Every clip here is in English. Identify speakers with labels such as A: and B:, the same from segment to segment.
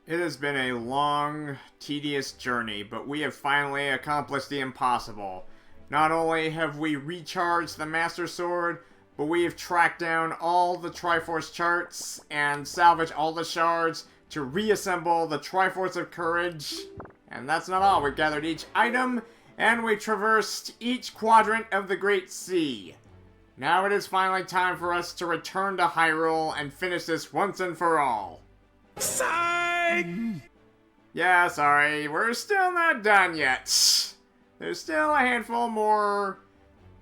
A: It has been a long, tedious journey, but we have finally accomplished the impossible. Not only have we recharged the Master Sword, but we have tracked down all the Triforce charts and salvaged all the shards to reassemble the Triforce of Courage. And that's not all. We've gathered each item, and we traversed each quadrant of the Great Sea. Now it is finally time for us to return to Hyrule and finish this once and for all.
B: Psych!
A: Yeah, sorry, we're still not done yet. There's still a handful more.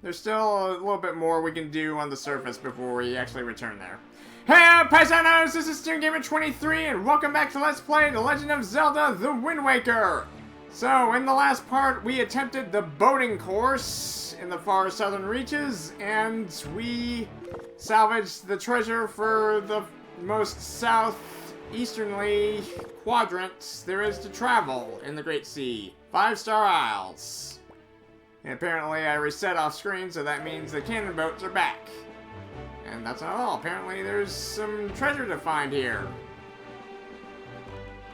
A: There's still a little bit more we can do on the surface before we actually return there. Hey, paisanos, this is SteamGamer23, and welcome back to Let's Play The Legend of Zelda: The Wind Waker. So, in the last part, we attempted the boating course in the far southern reaches, and we salvaged the treasure for the most southeasternly quadrant there is to travel in the Great Sea. 5-star Isles. And apparently I reset off screen, so that means the cannon boats are back. And that's not all. Apparently there's some treasure to find here.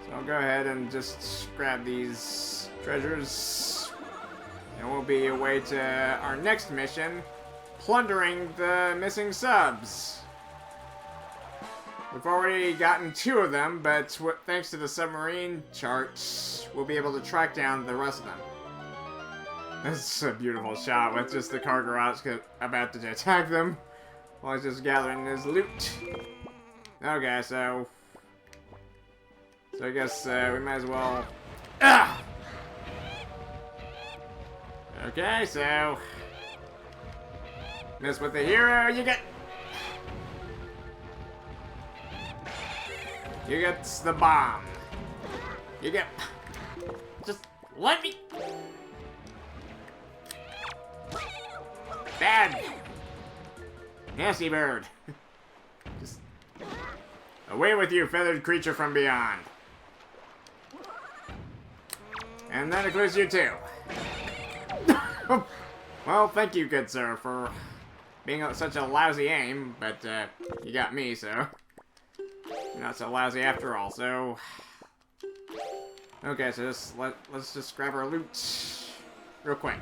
A: So I'll go ahead and just grab these treasures. And we'll be away to our next mission, plundering the missing subs. We've already gotten 2 of them, but thanks to the submarine charts, we'll be able to track down the rest of them. This is a beautiful shot with just the Quadrants about to attack them while he's just gathering his loot. Okay, so I guess we might as well. Okay, so miss with the hero, you get the bomb. You get just let me. Bad. Nasty bird. Just away with you, feathered creature from beyond. And that includes you too. Well, thank you, good sir, for being such a lousy aim, but you got me, so you're not so lousy after all. So okay, so let's just grab our loot real quick.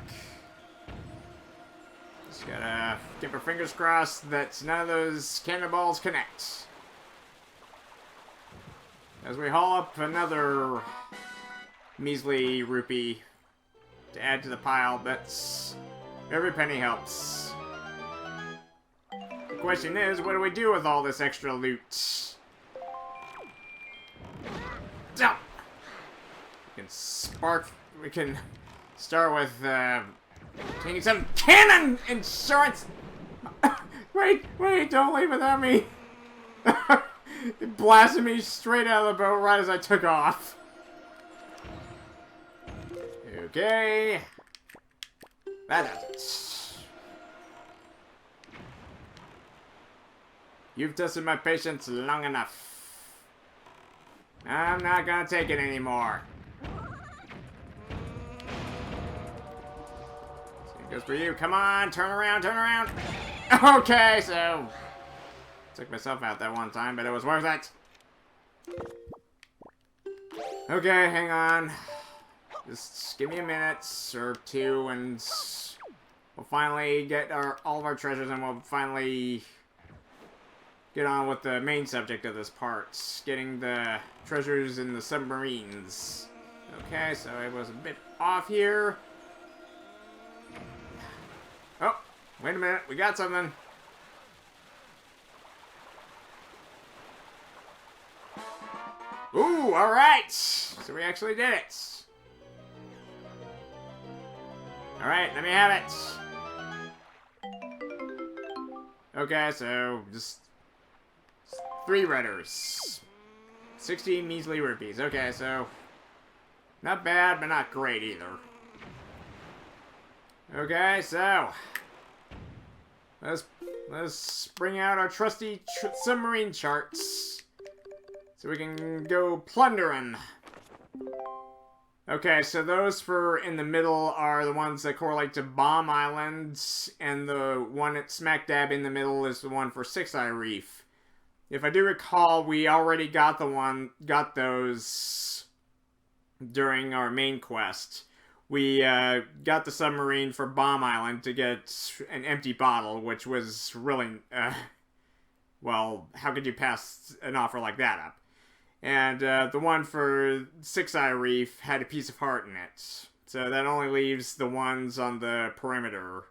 A: Just gotta keep our fingers crossed that none of those cannonballs connect. As we haul up another measly rupee to add to the pile, that's every penny helps. The question is, what do we do with all this extra loot? So, we can start with taking some cannon insurance. wait, don't leave without me. It blasted me straight out of the boat right as I took off. Okay. That does it. You've tested my patience long enough. I'm not gonna take it anymore. Same goes for you. Come on, turn around, turn around. Okay, so took myself out that one time, but it was worth it. Okay, hang on. Just give me a minute or 2, and we'll finally get all of our treasures, and we'll finally get on with the main subject of this part, getting the treasures in the submarines. Okay, so I was a bit off here. Oh, wait a minute, we got something. Ooh, alright! So we actually did it. Alright, let me have it. Okay, so just 3 redders. 60 measly rupees. Okay, so not bad, but not great either. Okay, so let's bring out our trusty submarine charts so we can go plundering. Okay, so those for in the middle are the ones that correlate to Bomb Island, and the one at smack dab in the middle is the one for Six-Eye Reef. if I do recall, we already got those during our main quest. We got the submarine for Bomb Island to get an empty bottle, which was really, well, how could you pass an offer like that up? And the one for Six Eye Reef had a piece of heart in it. So that only leaves the ones on the perimeter.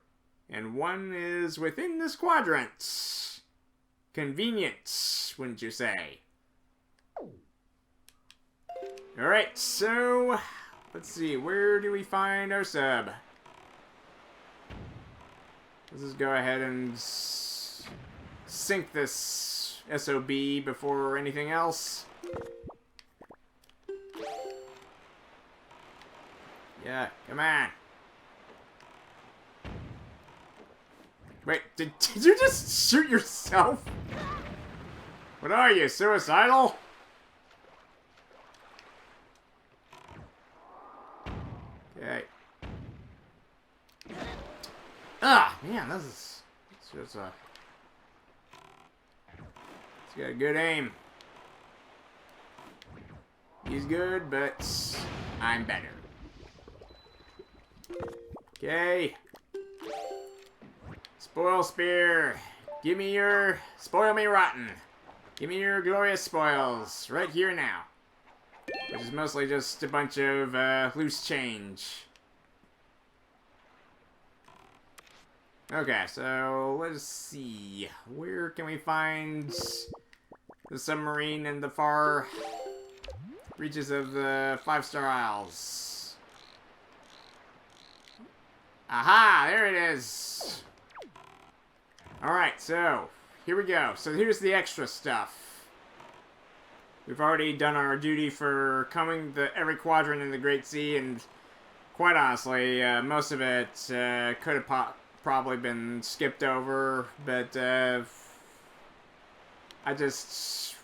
A: And one is within this quadrant. Convenient, wouldn't you say? Alright, so let's see, where do we find our sub? Let's just go ahead and sink this SOB before anything else. Yeah, come on. Wait, did you just shoot yourself? What are you, suicidal? Okay. Ah, man, this is just a... He's got a good aim. He's good, but I'm better. Okay. Spoil spear. Give me your... Spoil me rotten. Give me your glorious spoils. Right here now. Which is mostly just a bunch of loose change. Okay, so let's see. Where can we find the submarine in the far reaches of the 5-star Isles? Aha! There it is! Alright, so here we go. So here's the extra stuff. We've already done our duty for combing every quadrant in the Great Sea, and quite honestly, most of it could have probably been skipped over, but I just...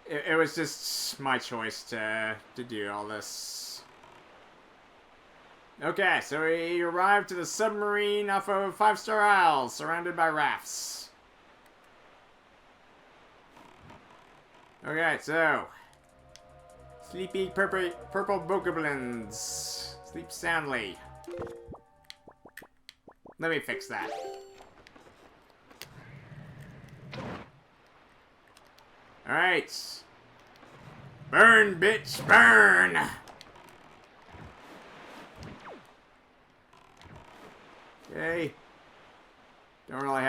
A: it was just my choice to do all this. Okay, so we arrived to the submarine off of 5-star Isles, surrounded by rafts. Okay, so sleepy purple bokoblins. Sleep soundly. Let me fix that. Alright. Burn, bitch, burn! Okay. Don't really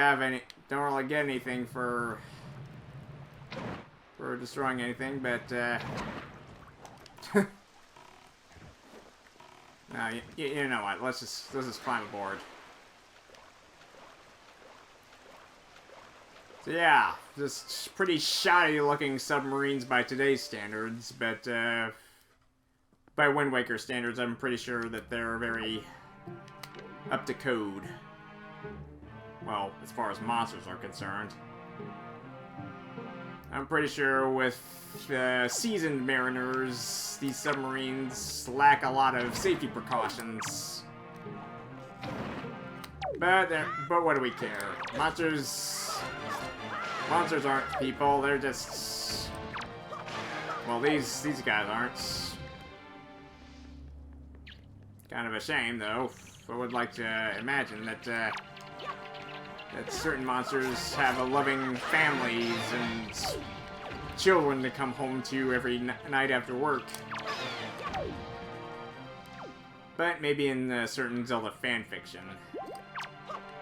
A: get anything for destroying anything, but no, you know what? Let's just climb aboard. So yeah, just pretty shoddy looking submarines by today's standards, but by Wind Waker standards, I'm pretty sure that they're very up to code. Well, as far as monsters are concerned. I'm pretty sure with seasoned mariners, these submarines lack a lot of safety precautions. But what do we care? Monsters aren't people. They're just... Well, these guys aren't. Kind of a shame, though. I would like to imagine that certain monsters have a loving families and children to come home to every night after work. But maybe in certain Zelda fanfiction.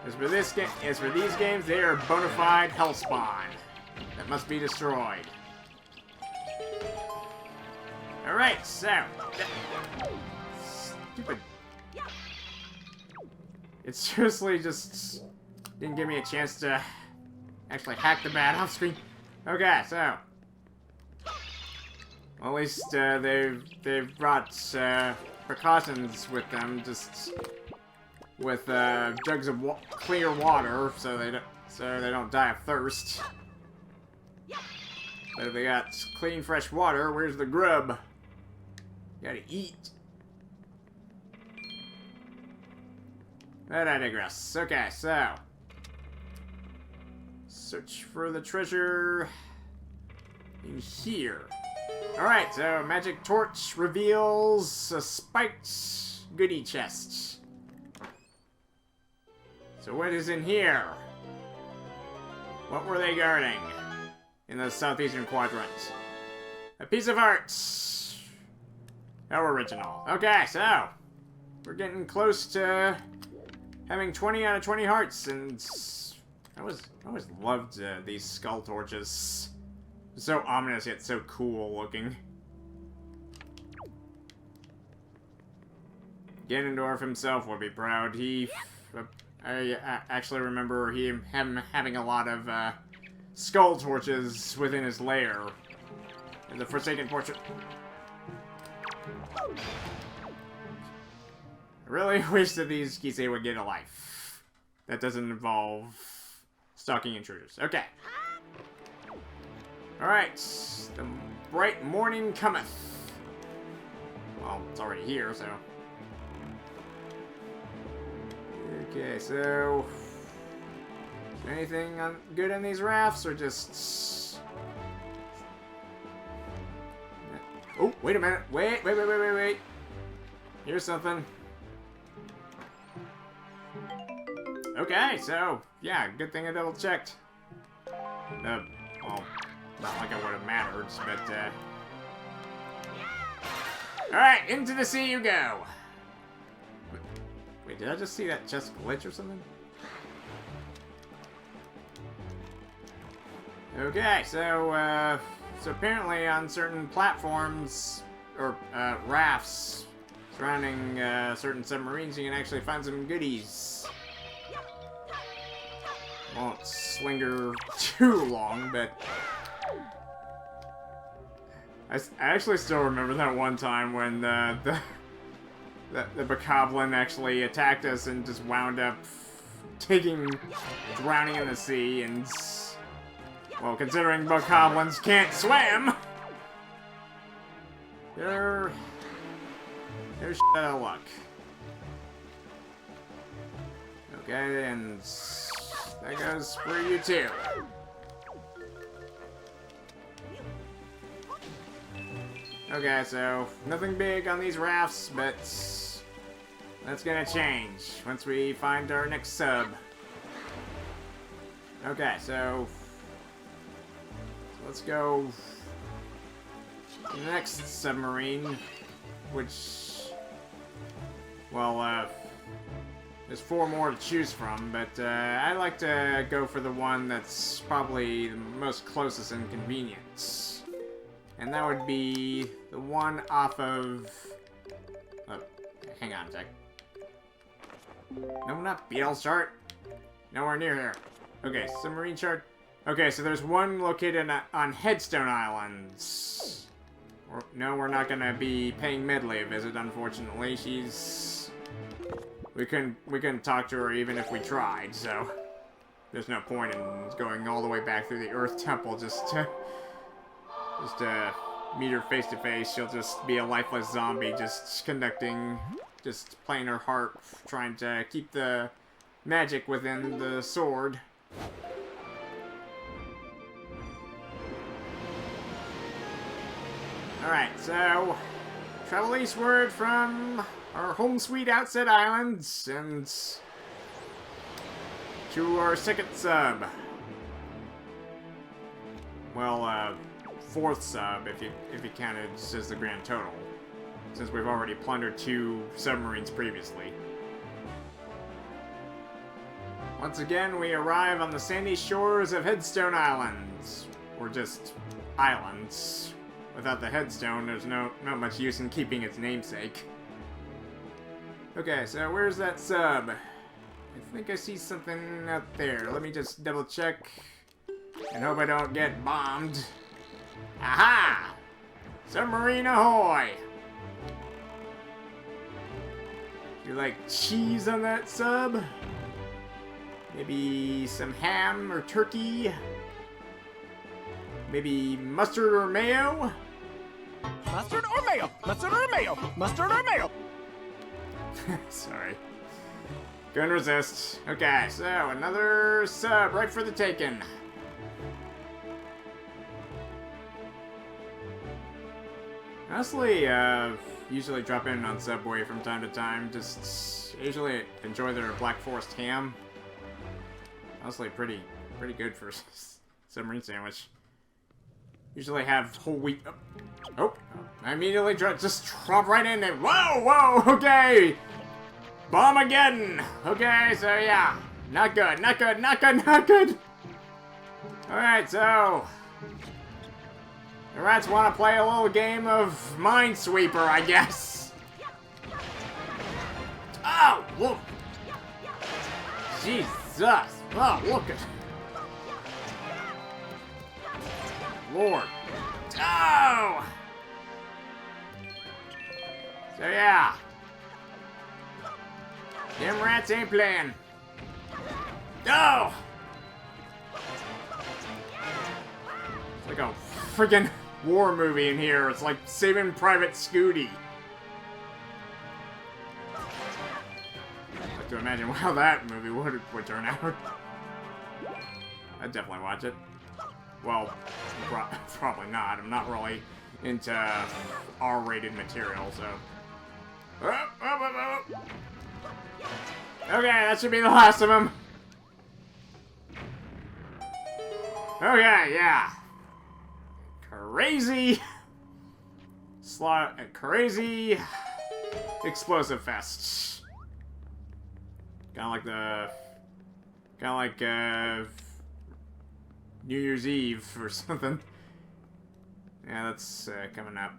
A: As for these games, they are bona fide hellspawn that must be destroyed. Alright, so... Stupid... It seriously just didn't give me a chance to actually hack the bat off screen. Okay, so... Well, at least they've brought precautions with them, just with jugs of clear water, so they don't die of thirst. But if they got clean, fresh water, where's the grub? Gotta eat. But I digress. Okay, so search for the treasure in here. Alright, so magic torch reveals a spiked goodie chest. So what is in here? What were they guarding in the southeastern quadrant? A piece of art. How original. Okay, so we're getting close to having 20 out of 20 hearts, and I always loved these skull torches. So ominous yet so cool looking. Ganondorf himself would be proud. I actually remember him having a lot of skull torches within his lair. In the Forsaken Portrait. I really wish that these Kisei would get a life. That doesn't involve stalking intruders. Okay. Alright. The bright morning cometh. Well, it's already here, so... Okay, so... Is there anything good on these rafts, or just... Oh, wait a minute. Wait. Here's something. Okay, so, yeah, good thing I double checked. Well, not like it would have mattered, but, Alright, into the sea you go! Wait, did I just see that chest glitch or something? Okay, so apparently on certain platforms, or, rafts surrounding, certain submarines, you can actually find some goodies. Won't slinger too long, but... I actually still remember that one time when, the bokoblin actually attacked us and just wound up drowning in the sea, and... Well, considering bokoblins can't swim, they're shit out of luck. Okay, and that goes for you too. Okay, so nothing big on these rafts, but that's gonna change once we find our next sub. Okay, so let's go to the next submarine, which, well, there's 4 more to choose from, but I like to go for the one that's probably the most closest in convenience. And that would be the one off of... Oh, hang on a sec. No, not Beetle's chart. Nowhere near here. Okay, submarine chart. Okay, so there's one located on Headstone Island. No, we're not gonna be paying Medley a visit, unfortunately. We couldn't talk to her even if we tried, so... There's no point in going all the way back through the Earth Temple just to meet her face to face. She'll just be a lifeless zombie, just playing her harp, trying to keep the magic within the sword. Alright, so travel eastward from our home sweet Outset Islands and to our second sub. Well, 4th sub if you counted as the grand total, since we've already plundered 2 submarines previously. Once again, we arrive on the sandy shores of Headstone Island, or just islands. Without the headstone, there's not much use in keeping its namesake. Okay, so where's that sub? I think I see something out there. Let me just double check and hope I don't get bombed. Aha! Submarine ahoy! You like cheese on that sub? Maybe some ham or turkey? Maybe mustard or mayo?
B: Mustard or mayo? Mustard or mayo? Mustard or mayo?
A: Sorry. Couldn't resist. Okay, so another sub right for the taking. Honestly, usually drop in on Subway from time to time. Just usually enjoy their Black Forest ham. Honestly, pretty good for submarine sandwich. Usually have whole wheat. Oh, I immediately just drop right in there. Whoa, okay. Bomb again. Okay, so yeah, not good. All right, so the rats want to play a little game of Minesweeper, I guess. Oh, look. Jesus. Oh, look at. Lord. Oh! So, yeah. Them rats ain't playing. Oh! It's like a freaking war movie in here. It's like Saving Private Scooty. I'd like to imagine how that movie would turn out. I'd definitely watch it. Well, probably not. I'm not really into R-rated material, so. Okay, that should be the last of them. Okay, yeah. Crazy explosive fest. Kind of like New Year's Eve or something. Yeah, that's coming up.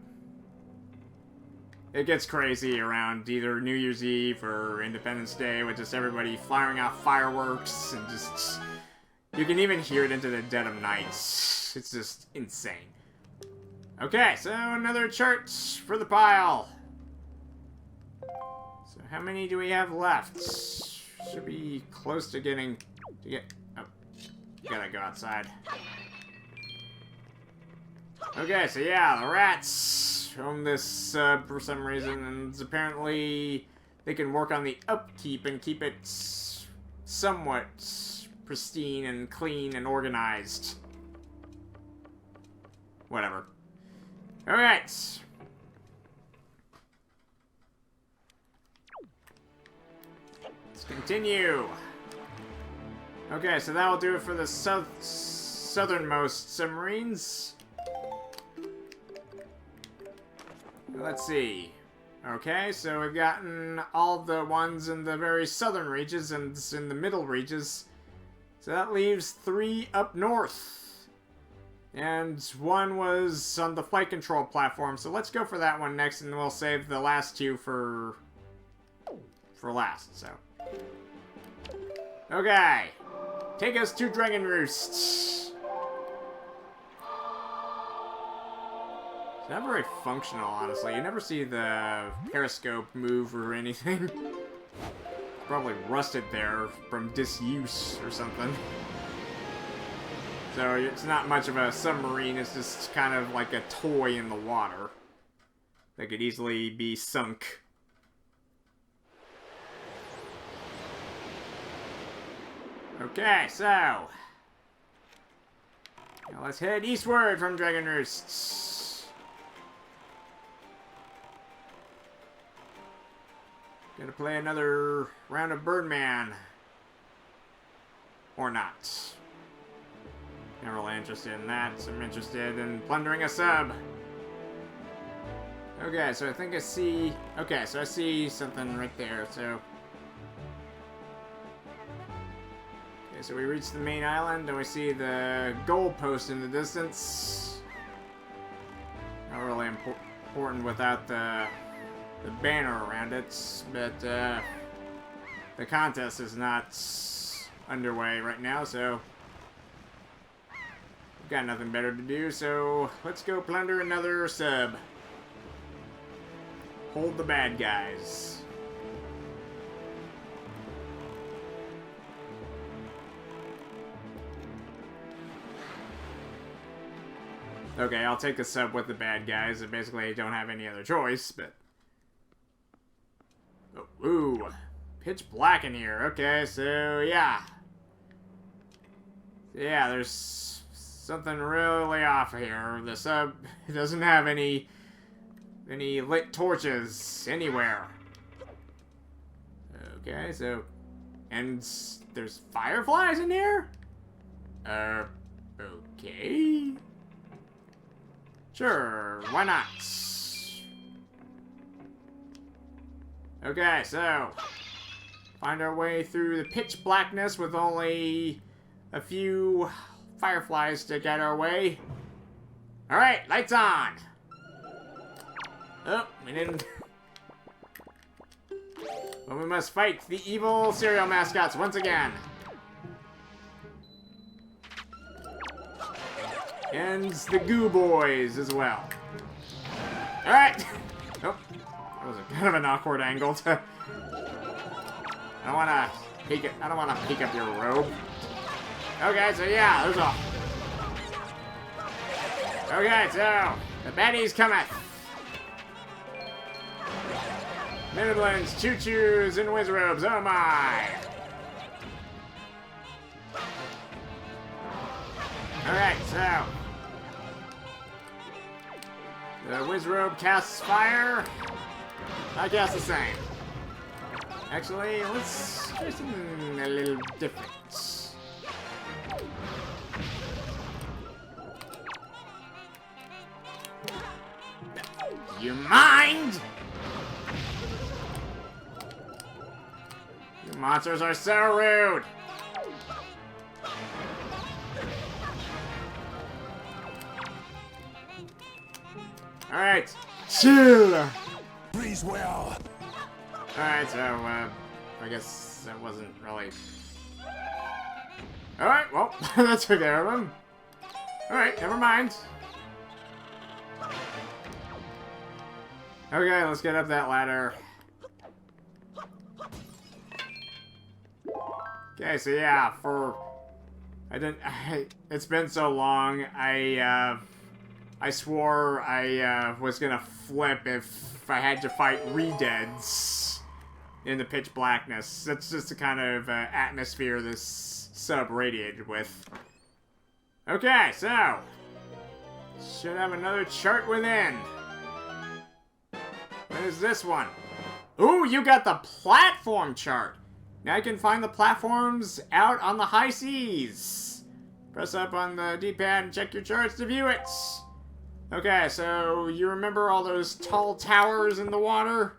A: It gets crazy around either New Year's Eve or Independence Day with just everybody firing off fireworks and just... You can even hear it into the dead of night. It's just insane. Okay, so another chart for the pile. So how many do we have left? Should be close to getting... Gotta go outside. Okay, so yeah, the rats own this for some reason, and apparently they can work on the upkeep and keep it somewhat pristine and clean and organized. Whatever. Alright. Let's continue. Okay, so that'll do it for the southernmost submarines. Let's see. Okay, so we've gotten all the ones in the very southern reaches and in the middle reaches. So that leaves 3 up north. And 1 was on the flight control platform, so let's go for that one next, and we'll save the last 2 for last, so. Okay. Take us to Dragon Roost. It's not very functional, honestly. You never see the periscope move or anything. Probably rusted there from disuse or something. So it's not much of a submarine, it's just kind of like a toy in the water that could easily be sunk. Okay, so now let's head eastward from Dragon Roost. Gonna play another round of Birdman. Or not. Not really interested in that. I'm interested in plundering a sub. Okay, so I think I see... Okay, so I see something right there, so... Okay, so we reach the main island, and we see the goalpost in the distance. Not really important without the banner around it, but the contest is not underway right now, so we've got nothing better to do, so let's go plunder another sub. Hold the bad guys. Okay, I'll take the sub with the bad guys. I basically don't have any other choice, but... Oh, ooh. Pitch black in here. Okay, so yeah. Yeah, there's something really off here. The sub doesn't have any Any lit torches anywhere? Okay, so... And there's fireflies in here? Okay. Sure, why not? Okay, so... Find our way through the pitch blackness with only a few fireflies to get our way. Alright, lights on! Oh, we didn't... Well, we must fight the evil cereal mascots once again. And the goo boys as well. Alright! Oh, that was a kind of an awkward angle to... I don't wanna peek up your robe. Okay, so yeah, there's a... Okay, so the baddies coming. Miniblins, choo-choos, and whiz robes, oh my! Alright, so... The whiz robe casts fire. I cast the same. Actually, let's do something a little different. You mind? You monsters are so rude. Alright, chill.
B: Please, well.
A: Alright, so, I guess that wasn't really... Alright, well, that took care of him. Alright, never mind. Okay, let's get up that ladder. Okay, so yeah, it's been so long, I swore I, was gonna flip if I had to fight re-deads in the pitch blackness. That's just the kind of atmosphere this sub radiated with. Okay, so should have another chart within. What is this one? Ooh, you got the platform chart. Now you can find the platforms out on the high seas. Press up on the D-pad and check your charts to view it. Okay, so you remember all those tall towers in the water?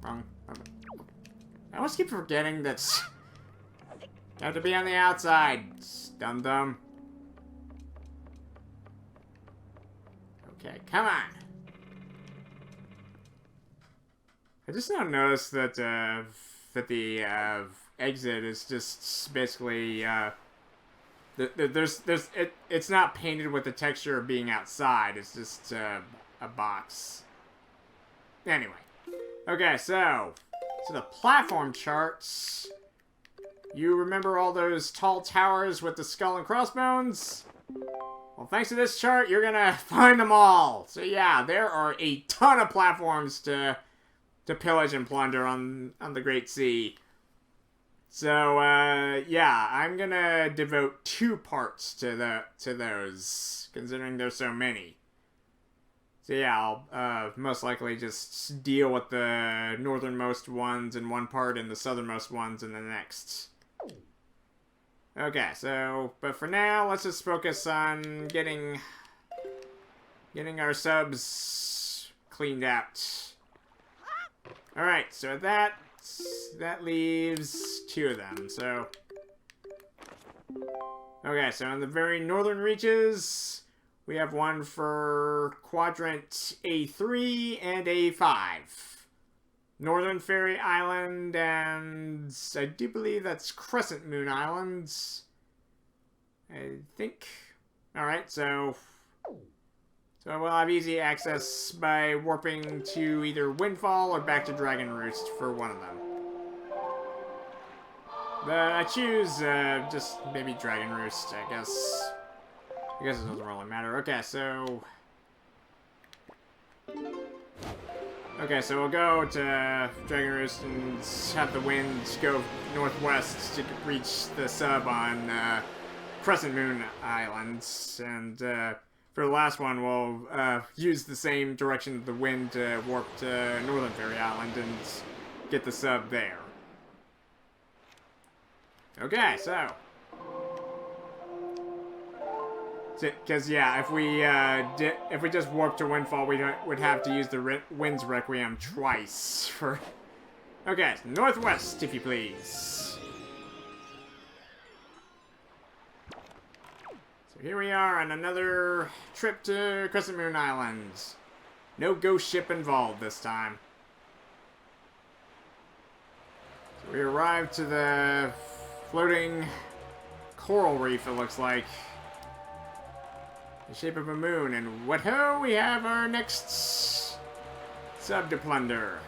A: Wrong. I always keep forgetting that you have to be on the outside. Dum-dum. Okay, come on. I just now noticed that the exit is just basically it's not painted with the texture of being outside. It's just a box. Anyway, okay, so the platform charts. You remember all those tall towers with the skull and crossbones? Well, thanks to this chart, you're gonna find them all. So yeah, there are a ton of platforms to pillage and plunder on the Great Sea. So, yeah, I'm gonna devote 2 parts to those, considering there's so many. So yeah, I'll, most likely just deal with the northernmost ones in one part and the southernmost ones in the next. Okay, so, but for now, let's just focus on getting our subs cleaned out. Alright, so that leaves 2 of them, so... Okay, so in the very northern reaches, we have one for Quadrant A3 and A5. Northern Fairy Island, and I do believe that's Crescent Moon Island. I think... Alright, so we'll have easy access by warping to either Windfall or back to Dragon Roost for one of them. But I choose just maybe Dragon Roost, I guess. I guess it doesn't really matter. Okay, so... Okay, so we'll go to Dragon Roost and have the wind go northwest to reach the sub on Crescent Moon Island. And for the last one, we'll use the same direction of the wind to warp to Northern Fairy Island and get the sub there. Okay, so. Because yeah, if we just warp to Windfall, we would have to use the Wind's Requiem twice for. Okay, northwest, if you please. So here we are on another trip to Crescent Moon Island. No ghost ship involved this time. So we arrived to the floating coral reef, it looks like. The shape of a moon, and what ho, we have our next sub to plunder.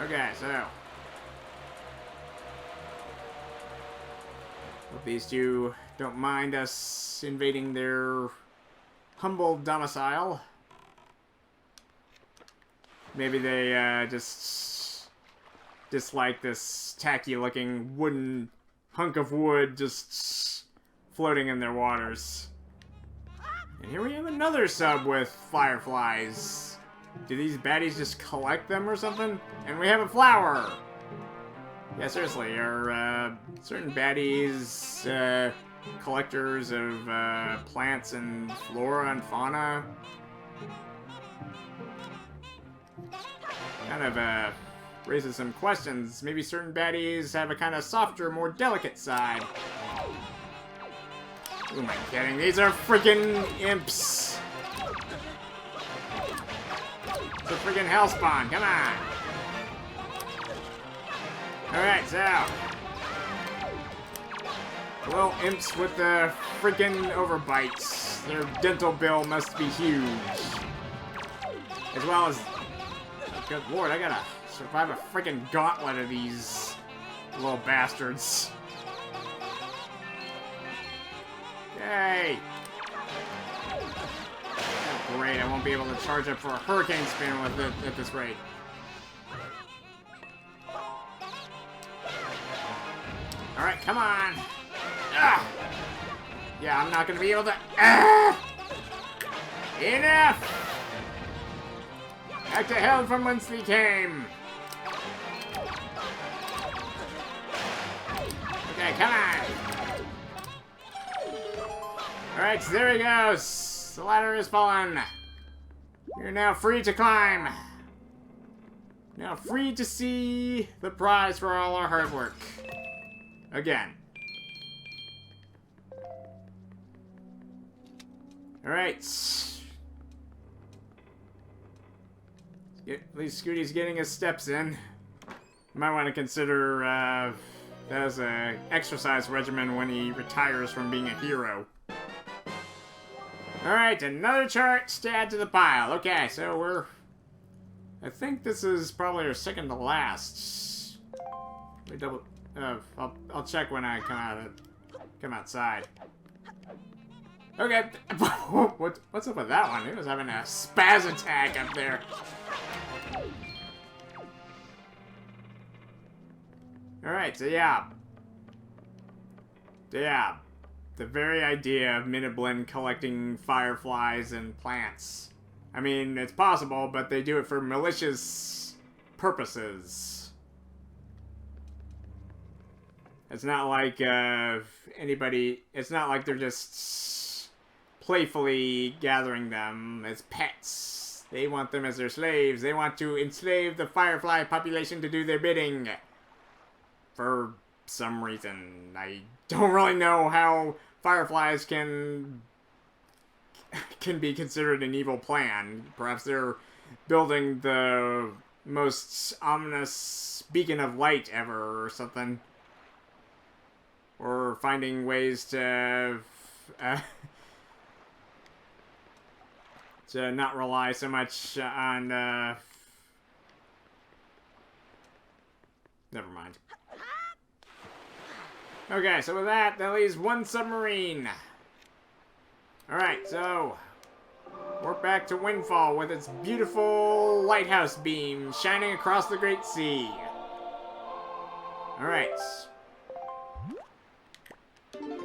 A: Okay, so hope these two don't mind us invading their humble domicile. Maybe they just dislike this tacky-looking wooden hunk of wood just floating in their waters. And here we have another sub with fireflies. Do these baddies just collect them or something? And we have a flower! Yeah, seriously, are certain baddies collectors of plants and flora and fauna? Kind of raises some questions. Maybe certain baddies have a kind of softer, more delicate side. Who am I kidding? These are freaking imps! It's a freaking hellspawn, come on! Alright, so. Little imps with the freaking overbites. Their dental bill must be huge. As well as. Good lord, I gotta survive a freaking gauntlet of these little bastards. Yay! Oh, great, I won't be able to charge up for a hurricane spin with it at this rate. Alright, come on! Ah! Yeah, I'm not gonna be able to. Ah! Enough! Back to hell from whence we came! Okay, come on! Alright, so there he goes! The ladder is fallen! You're now free to climb! Now free to see the prize for all our hard work. Again. Alright. At least Scooty's getting his steps in. Might want to consider that as an exercise regimen when he retires from being a hero. Alright, another chart to add to the pile. Okay, so we're... I think this is probably our second to last. We double... I'll check when I come outside. Okay. What's up with that one? He was having a spaz attack up there. Alright, so yeah. Yeah. The very idea of Miniblin collecting fireflies and plants. I mean, it's possible, but they do it for malicious purposes. It's not like it's not like they're just playfully gathering them as pets. They want them as their slaves. They want to enslave the firefly population to do their bidding. For some reason. I don't really know how fireflies can be considered an evil plan. Perhaps they're building the most ominous beacon of light ever or something. Or finding ways to not rely so much on never mind. Okay, so with that leaves one submarine. Alright, so we're back to Windfall with its beautiful lighthouse beam shining across the Great Sea. Alright.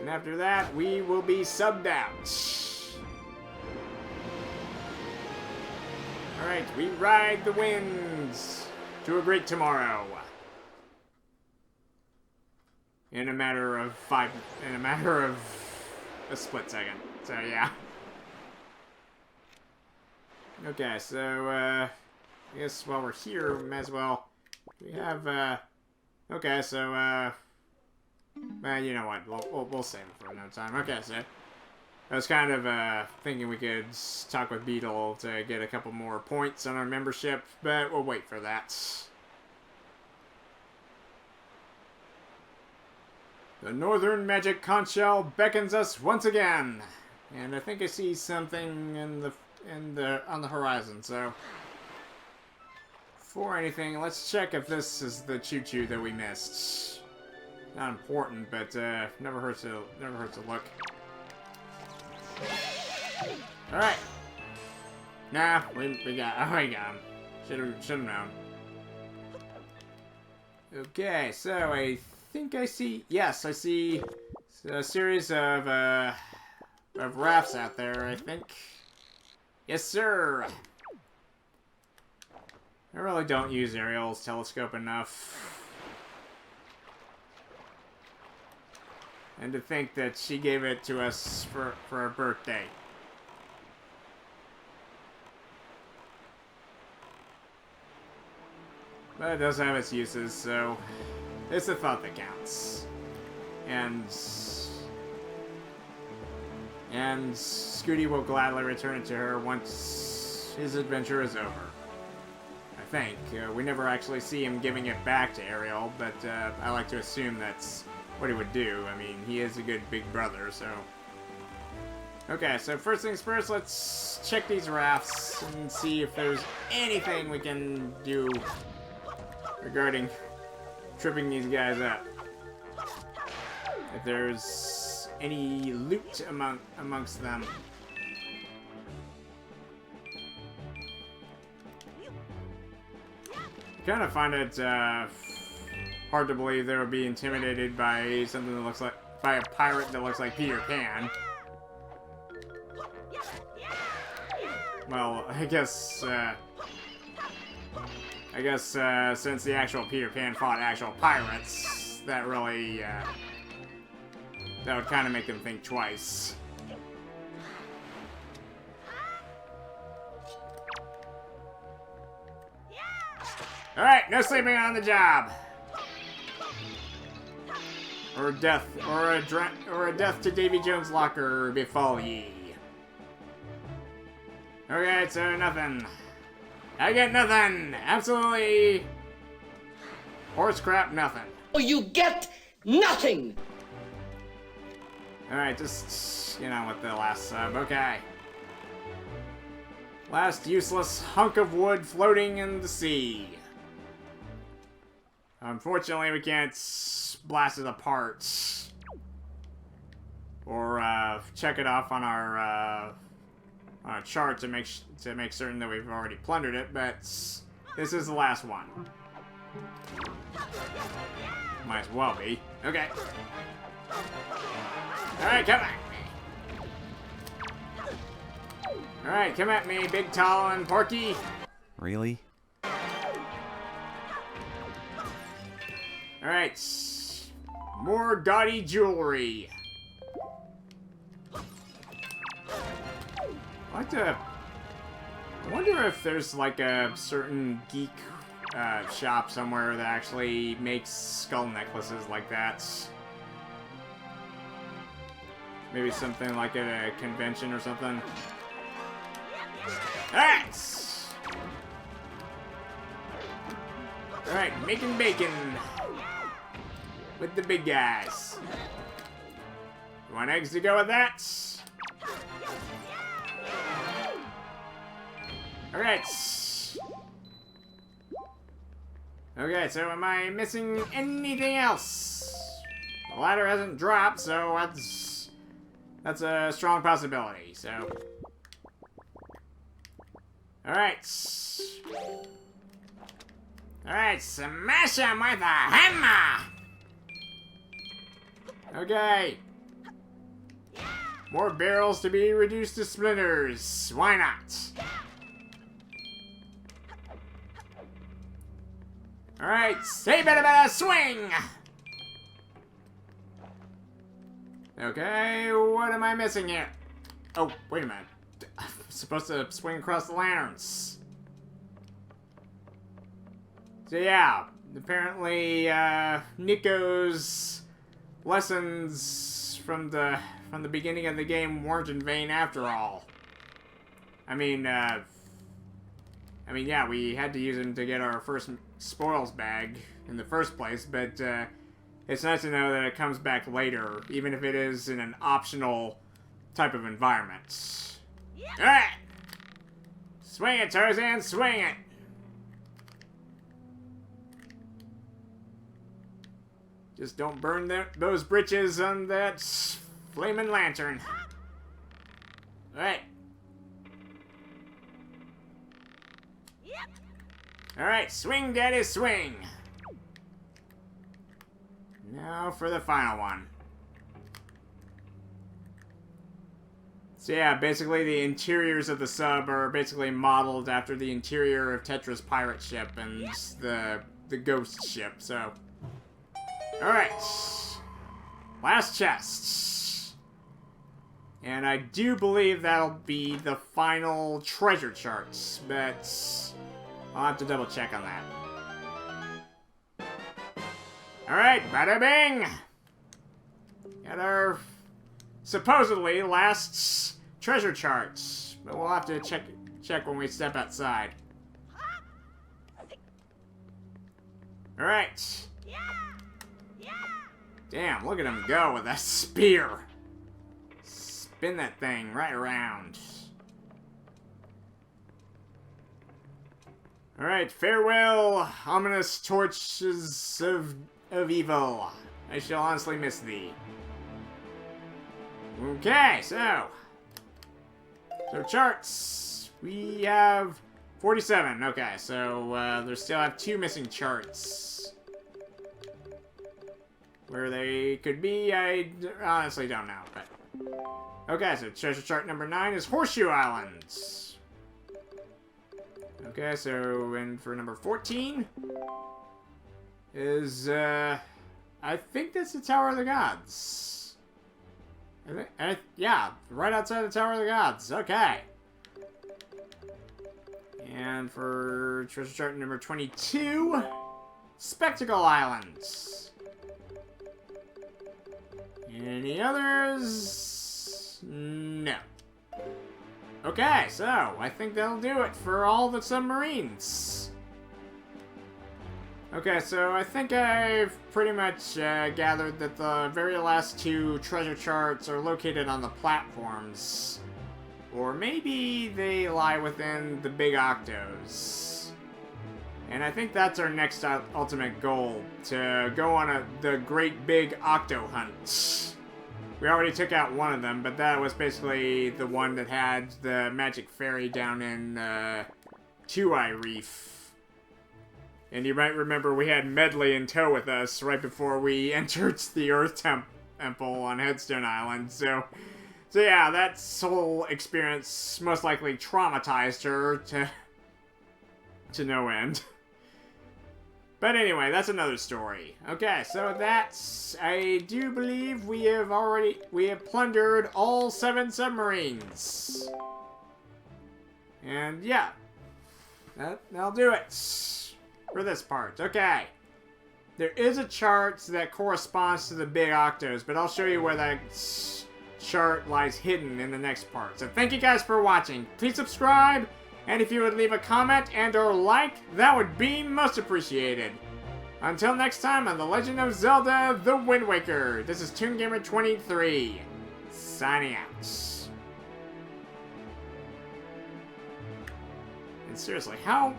A: And after that, we will be subbed out. Alright, we ride the winds to a great tomorrow. In a matter of a split second. So, yeah. Okay, so, I guess while we're here, we may as well, we have, okay, so, well, you know what, we'll save it for another time. Okay, so, I was kind of, thinking we could talk with Beetle to get a couple more points on our membership, but we'll wait for that. The Northern Magic Conch Shell beckons us once again, and I think I see something on the horizon. So, before anything, let's check if this is the choo-choo that we missed. Not important, but never hurts to look. All right. Nah, we got him. Should've known. Okay, so I think I see. Yes, I see a series of rafts out there. I think. Yes, sir. I really don't use Ariel's telescope enough. And to think that she gave it to us for our birthday. But it does have its uses, so it's the thought that counts. And Scooty will gladly return it to her once his adventure is over. I think. We never actually see him giving it back to Ariel, but I like to assume that's what he would do. I mean, he is a good big brother, so... Okay, so first things first, let's check these rafts and see if there's anything we can do regarding tripping these guys up. If there's any loot amongst them. Kind of find it hard to believe they would be intimidated by something that looks like a pirate that looks like Peter Pan. Well, I guess since the actual Peter Pan fought actual pirates, that really that would kind of make them think twice. All right, no sleeping on the job. Or death to Davy Jones' locker befall ye. Okay, so nothing. I get nothing. Absolutely. Horse crap, nothing.
C: Oh, you get nothing.
A: All right, just you know, with the last sub. Okay. Last useless hunk of wood floating in the sea. Unfortunately, we can't blast it apart or check it off on our chart to make certain that we've already plundered it. But this is the last one. Might as well be. Okay. All right, come at me. All right, come at me, big, tall, and porky.
D: Really?
A: Alright, more gaudy jewelry. I wonder if there's like a certain geek shop somewhere that actually makes skull necklaces like that. Maybe something like at a convention or something. Alright! Alright, making bacon. With the big guys. You want eggs to go with that? Alright. Okay, so am I missing anything else? The ladder hasn't dropped, so that's a strong possibility, so. Alright. Alright, smash him with a hammer! Okay. More barrels to be reduced to splinters. Why not? Alright, say better swing! Okay, what am I missing here? Oh, wait a minute. I'm supposed to swing across the lanterns. So yeah, apparently Nico's lessons from the beginning of the game weren't in vain after all. I mean, yeah, we had to use them to get our first spoils bag in the first place, but it's nice to know that it comes back later, even if it is in an optional type of environment. Alright! Swing it, Tarzan, swing it! Just don't burn those britches on that flaming lantern. Alright. Alright, swing, daddy, swing! Now for the final one. So yeah, basically the interiors of the sub are basically modeled after the interior of Tetra's pirate ship and the ghost ship, so... Alright. Last chest. And I do believe that'll be the final treasure charts, but I'll have to double check on that. Alright, bada bing! Got our supposedly last treasure charts, but we'll have to check when we step outside. Alright. Damn, look at him go with that spear. Spin that thing right around. Alright, farewell, ominous torches of evil. I shall honestly miss thee. Okay, so charts. We have 47. Okay, so there still have 2 missing charts. Where they could be, I honestly don't know, but... Okay, so treasure chart number 9 is Horseshoe Islands. Okay, so, and for number 14 is, I think that's the Tower of the Gods. Yeah, right outside the Tower of the Gods. Okay. And for treasure chart number 22, Spectacle Islands. Any others? No. Okay, so I think that'll do it for all the submarines. Okay, so I think I've pretty much gathered that the very last 2 treasure charts are located on the platforms. Or maybe they lie within the Big Octos. And I think that's our next ultimate goal, to go on the Great Big Octo Hunt. We already took out one of them, but that was basically the one that had the magic fairy down in Two-Eye Reef. And you might remember we had Medley in tow with us right before we entered the Earth Temple on Headstone Island, so yeah, that whole experience most likely traumatized her to no end. But anyway, that's another story. Okay, so I do believe we have plundered all 7 submarines. And yeah, that'll do it for this part. Okay. There is a chart that corresponds to the Big Octos, but I'll show you where that chart lies hidden in the next part. So thank you guys for watching. Please subscribe. And if you would leave a comment and/or like, that would be most appreciated. Until next time on The Legend of Zelda: The Wind Waker, this is ToonGamer23, signing out. And seriously, how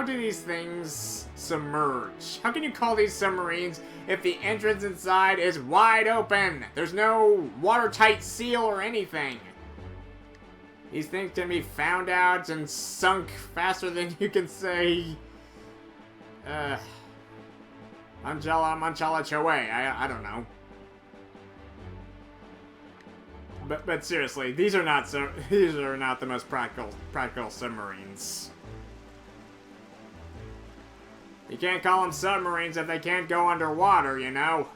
A: do these things submerge? How can you call these submarines if the entrance inside is wide open? There's no watertight seal or anything. These things can be found out and sunk faster than you can say, Manchala Choe. I don't know. But seriously, these are not the most practical submarines. You can't call them submarines if they can't go underwater, you know?